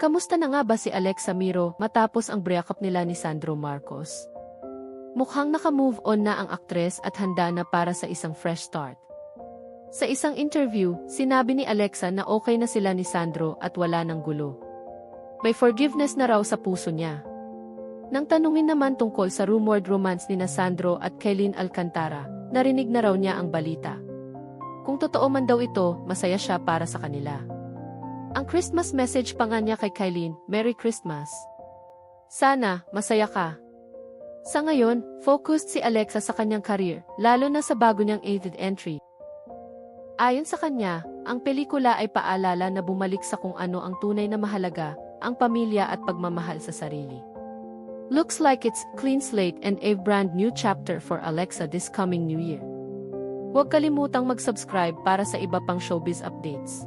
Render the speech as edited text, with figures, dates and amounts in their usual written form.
Kamusta na nga ba si Alexa Miro matapos ang breakup nila ni Sandro Marcos? Mukhang naka-move on na ang aktres at handa na para sa isang fresh start. Sa isang interview, sinabi ni Alexa na okay na sila ni Sandro at wala ng gulo. May forgiveness na raw sa puso niya. Nang tanungin naman tungkol sa rumored romance ni Sandro at Kailyn Alcantara, narinig na raw niya ang balita. Kung totoo man daw ito, masaya siya para sa kanila. Ang Christmas message pa nga niya kay Kailyn, Merry Christmas. Sana, masaya ka. Sa ngayon, focused si Alexa sa kanyang career, lalo na sa bago niyang 8th entry. Ayon sa kanya, ang pelikula ay paalala na bumalik sa kung ano ang tunay na mahalaga, ang pamilya at pagmamahal sa sarili. Looks like it's clean slate and a brand new chapter for Alexa this coming new year. Huwag kalimutang mag-subscribe para sa iba pang showbiz updates.